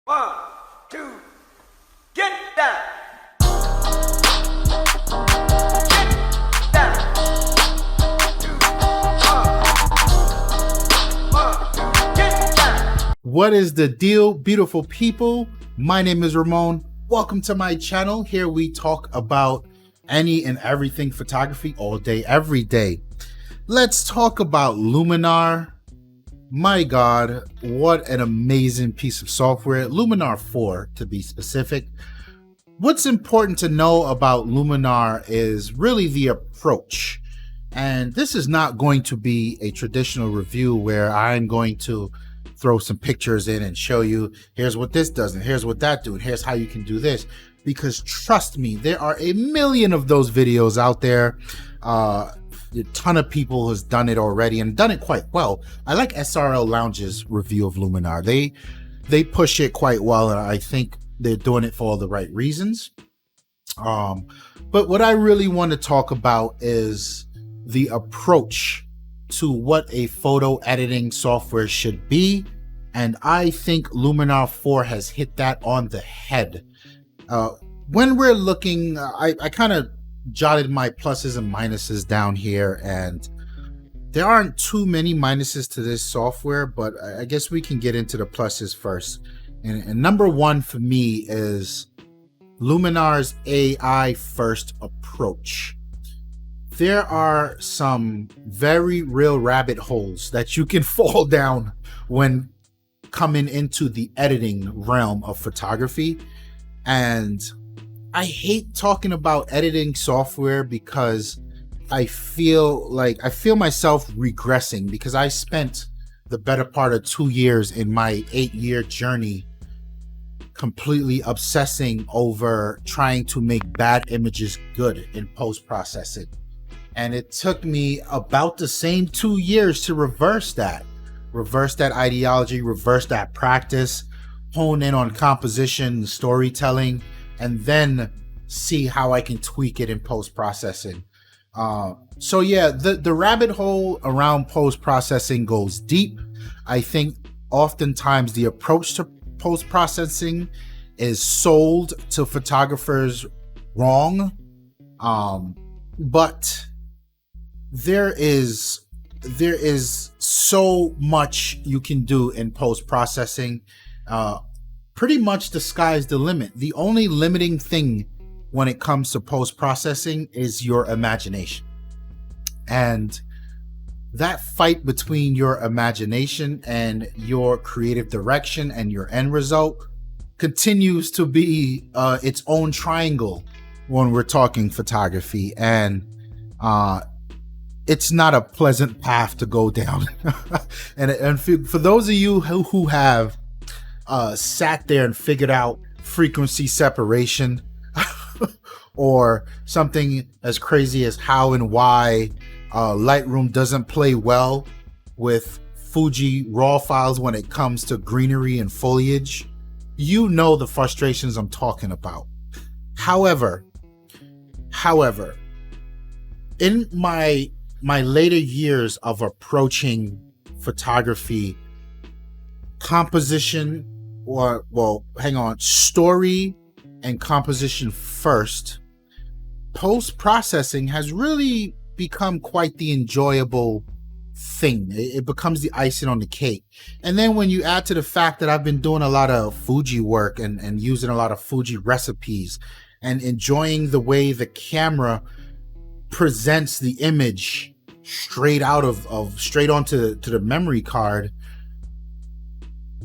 1, 2, get down. Get down. 2, 1, 2, get down. What is the deal, beautiful people? My name is Ramon. Welcome to my channel. Here we talk about any and everything photography all day, every day. Let's talk about Luminar. My God, what an amazing piece of software. Luminar 4 to be specific. What's important to know about Luminar is really the approach. And this is not going to be a traditional review where I'm going to throw some pictures in and show you, here's what this does, and here's what that do, and here's how you can do this. Because trust me, there are a million of those videos out there. A ton of people has done it already and done it quite well. I like SRL Lounge's review of Luminar. They push it quite well, and I think they're doing it for all the right reasons. But what I really want to talk about is the approach to what a photo editing software should be. And I think Luminar 4 has hit that on the head. When we're looking, I kind of jotted my pluses and minuses down here, and there aren't too many minuses to this software, but I guess we can get into the pluses first. And number one for me is Luminar's AI first approach. There are some very real rabbit holes that you can fall down when coming into the editing realm of photography. And I hate talking about editing software because I feel myself regressing, because I spent the better part of 2 years in my 8-year journey completely obsessing over trying to make bad images good in post-processing. And it took me about the same 2 years to reverse that ideology, reverse that practice, hone in on composition, storytelling, and then see how I can tweak it in post-processing. So yeah, the rabbit hole around post-processing goes deep. I think oftentimes the approach to post-processing is sold to photographers wrong. But there is so much you can do in post-processing. Pretty much the sky's the limit. The only limiting thing when it comes to post-processing is your imagination. And that fight between your imagination and your creative direction and your end result continues to be its own triangle when we're talking photography. And it's not a pleasant path to go down. and for those of you who have sat there and figured out frequency separation or something as crazy as how and why Lightroom doesn't play well with Fuji RAW files when it comes to greenery and foliage, you know the frustrations I'm talking about. However, in my later years of approaching photography, composition, story and composition first, post-processing has really become quite the enjoyable thing. It becomes the icing on the cake. And then when you add to the fact that I've been doing a lot of Fuji work and using a lot of Fuji recipes and enjoying the way the camera presents the image straight onto the memory card,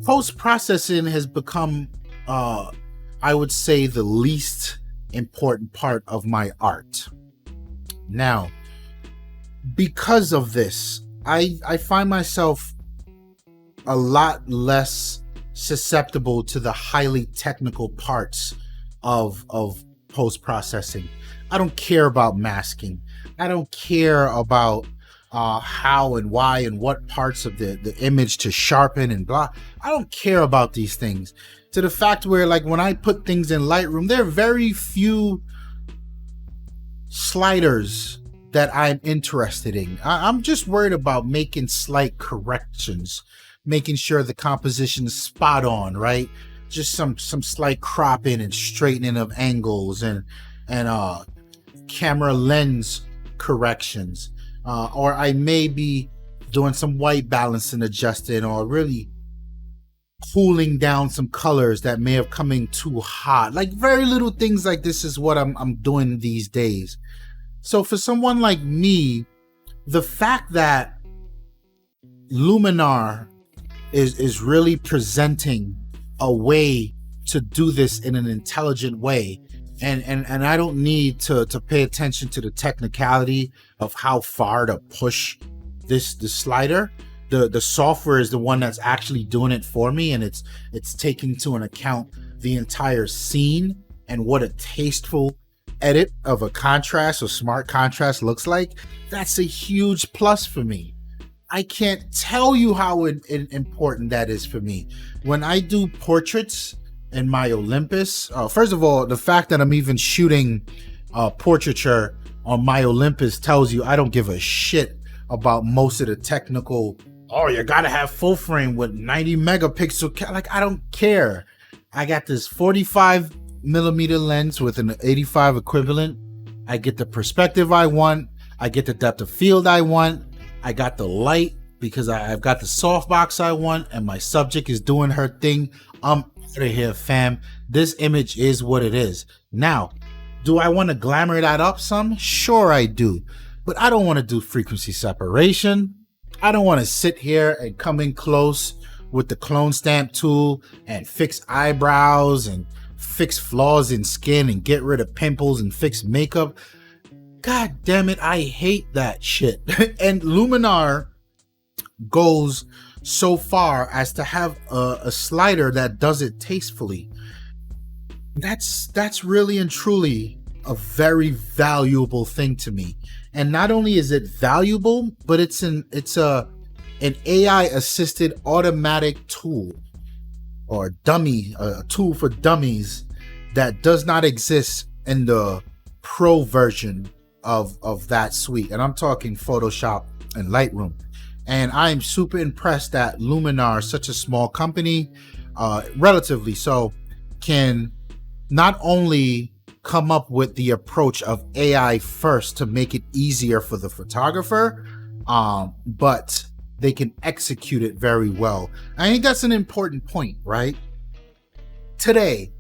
post-processing has become, I would say, the least important part of my art. Now, because of this, I find myself a lot less susceptible to the highly technical parts of post-processing. I don't care about masking. I don't care about how and why and what parts of the image to sharpen and blah. I don't care about these things, to the fact where, like, when I put things in Lightroom, there are very few sliders that I'm interested in. I'm just worried about making slight corrections, making sure the composition is spot on, right? just some slight cropping and straightening of angles and camera lens corrections, or I may be doing some white balance and adjusting, or really cooling down some colors that may have come in too hot. Like very little things like this is what I'm doing these days. So for someone like me, the fact that Luminar is really presenting a way to do this in an intelligent way, and I don't need to pay attention to the technicality of how far to push the slider. The software is the one that's actually doing it for me, and it's taking into an account the entire scene and what a tasteful edit of a contrast or smart contrast looks like. That's a huge plus for me. I can't tell you how important that is for me. When I do portraits in my Olympus, first of all, the fact that I'm even shooting portraiture on my Olympus tells you I don't give a shit about most of the technical, oh, you gotta have full frame with 90 megapixel, like I don't care. I got this 45 millimeter lens with an 85 equivalent. I get the perspective I want. I get the depth of field I want. I got the light because I've got the softbox I want, and my subject is doing her thing. I'm out of here, fam. This image is what it is. Now, do I want to glamour that up some? Sure I do. But I don't want to do frequency separation. I don't want to sit here and come in close with the clone stamp tool and fix eyebrows and fix flaws in skin and get rid of pimples and fix makeup. God damn it, I hate that shit. And Luminar goes so far as to have a slider that does it tastefully. That's really and truly a very valuable thing to me. And not only is it valuable, but it's an AI assisted automatic tool, or dummy, a tool for dummies that does not exist in the pro version of that suite. And I'm talking Photoshop and Lightroom. And I'm super impressed that Luminar, such a small company, relatively so, can not only come up with the approach of AI first to make it easier for the photographer, but they can execute it very well. I think that's an important point, right? Today,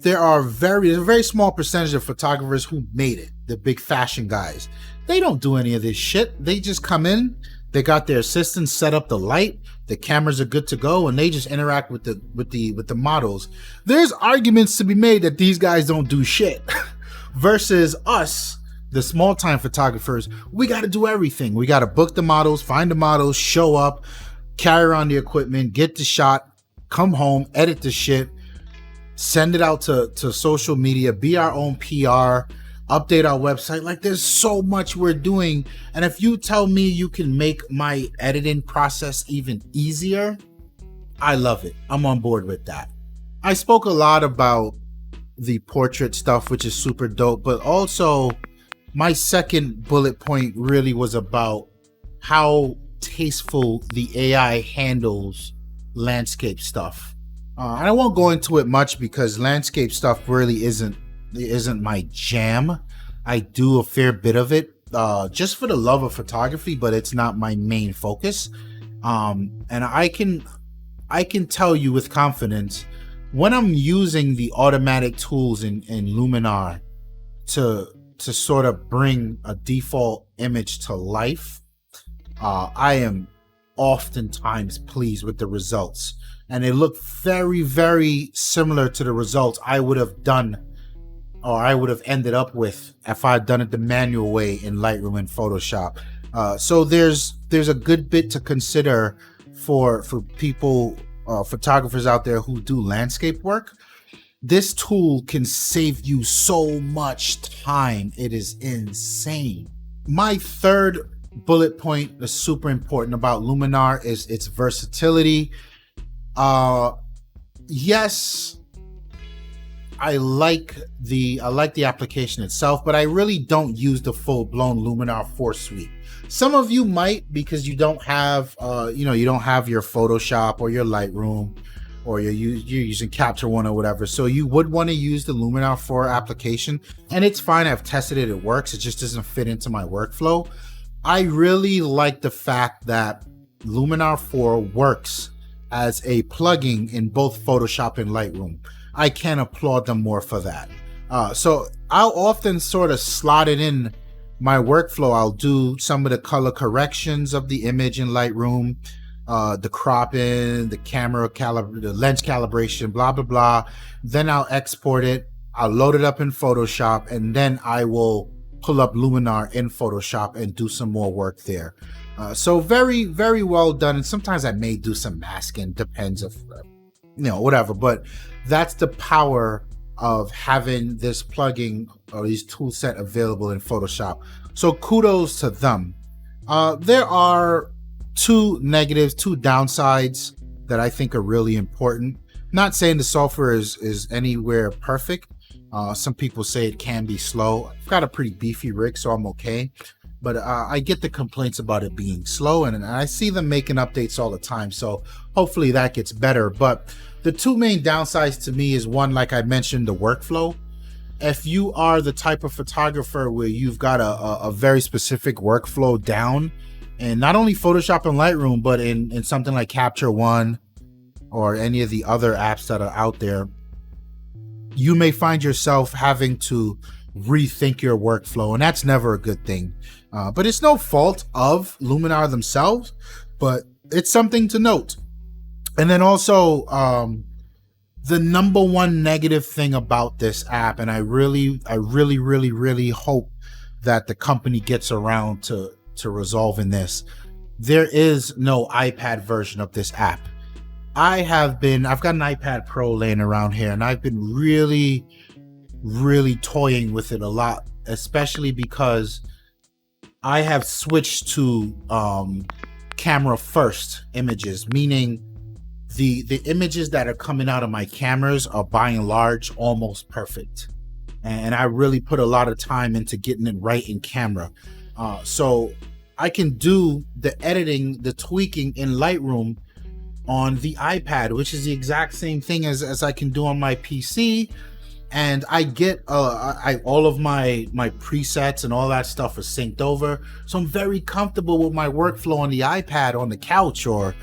there's a very small percentage of photographers who made it, the big fashion guys. They don't do any of this shit. They just come in, they got their assistants set up the light, the cameras are good to go, and they just interact with the models. There's arguments to be made that these guys don't do shit versus us, the small time photographers. We got to do everything. We got to book the models, find the models, show up, carry around the equipment, get the shot, come home, edit the shit, send it out to social media, be our own PR, update our website. Like, there's so much we're doing. And if you tell me you can make my editing process even easier, I love it. I'm on board with that. I spoke a lot about the portrait stuff, which is super dope, but also my second bullet point really was about how tasteful the AI handles landscape stuff. And I won't go into it much because landscape stuff really isn't my jam. I do a fair bit of it just for the love of photography, but it's not my main focus. And I can tell you with confidence, when I'm using the automatic tools in Luminar to sort of bring a default image to life, I am oftentimes pleased with the results. And they look very, very similar to the results I would have done, or I would have ended up with if I had done it the manual way in Lightroom and Photoshop. So there's a good bit to consider for people, photographers out there who do landscape work. This tool can save you so much time. It is insane. My third bullet point that's super important about Luminar is its versatility. Yes, I like the application itself, but I really don't use the full-blown Luminar 4 suite. Some of you might, because you don't have you don't have your Photoshop or your Lightroom or you're using Capture One or whatever. So you would want to use the Luminar 4 application, and it's fine. I've tested it, it works. It just doesn't fit into my workflow. I really like the fact that Luminar 4 works as a plugin in both Photoshop and Lightroom. I can't applaud them more for that. So I'll often sort of slot it in my workflow. I'll do some of the color corrections of the image in Lightroom, the cropping, the lens calibration, blah, blah, blah. Then I'll export it. I'll load it up in Photoshop, and then I will pull up Luminar in Photoshop and do some more work there. So very, very well done. And sometimes I may do some masking, depends if, whatever. But that's the power of having this plugin or these tool set available in Photoshop. So kudos to them. There are two downsides that I think are really important. Not saying the software is anywhere perfect. Some people say it can be slow. I've got a pretty beefy rig, so I'm okay. But I get the complaints about it being slow, and I see them making updates all the time. So hopefully that gets better. But the two main downsides to me is one, like I mentioned, the workflow. If you are the type of photographer where you've got a very specific workflow down, and not only Photoshop and Lightroom, but in something like Capture One or any of the other apps that are out there, you may find yourself having to rethink your workflow, and that's never a good thing. But it's no fault of Luminar themselves, but it's something to note. And then also, the number one negative thing about this app, and I really hope that the company gets around to resolving this, there is no iPad version of this app. I've got an iPad Pro laying around here, and I've been really toying with it a lot, especially because I have switched to camera first images, meaning the images that are coming out of my cameras are by and large almost perfect. And I really put a lot of time into getting it right in camera. So I can do the editing, the tweaking in Lightroom on the iPad, which is the exact same thing as I can do on my PC. And I get all of my presets and all that stuff is synced over. So I'm very comfortable with my workflow on the iPad, on the couch or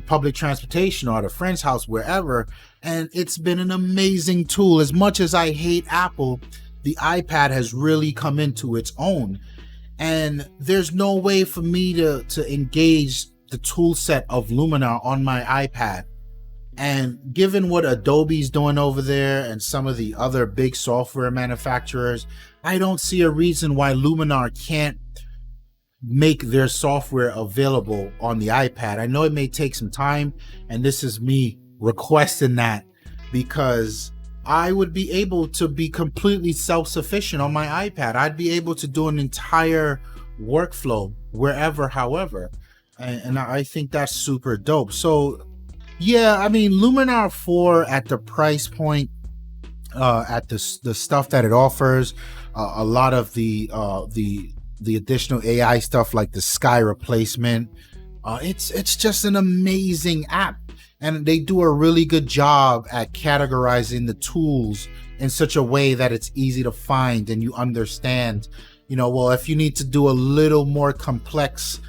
public transportation or at a friend's house, wherever. And it's been an amazing tool. As much as I hate Apple, the iPad has really come into its own. And there's no way for me to engage the tool set of Luminar on my iPad. And given what Adobe's doing over there and some of the other big software manufacturers, I don't see a reason why Luminar can't make their software available on the iPad. I know it may take some time, and this is me requesting that because I would be able to be completely self-sufficient on my iPad. I'd be able to do an entire workflow wherever, however, and I think that's super dope. So yeah, I mean, Luminar 4 at the price point, at the stuff that it offers, a lot of the additional AI stuff like the sky replacement, it's just an amazing app, and they do a really good job at categorizing the tools in such a way that it's easy to find and you understand. Well, if you need to do a little more complex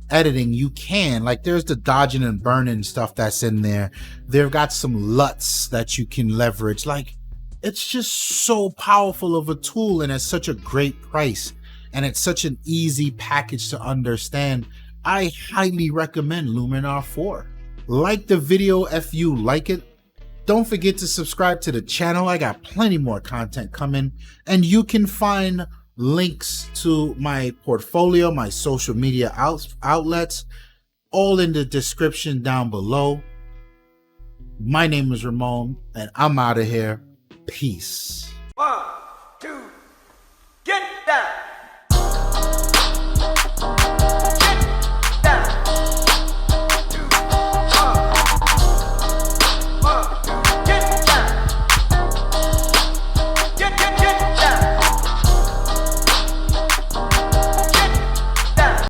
editing, you can. Like, there's the dodging and burning stuff that's in there. They've got some LUTs that you can leverage. Like, it's just so powerful of a tool, and at such a great price, and it's such an easy package to understand. I highly recommend Luminar 4. Like the video if you like it. Don't forget to subscribe to the channel. I got plenty more content coming, and you can find links to my portfolio, my social media outlets, all in the description down below. My name is Ramon, and I'm out of here. Peace. 1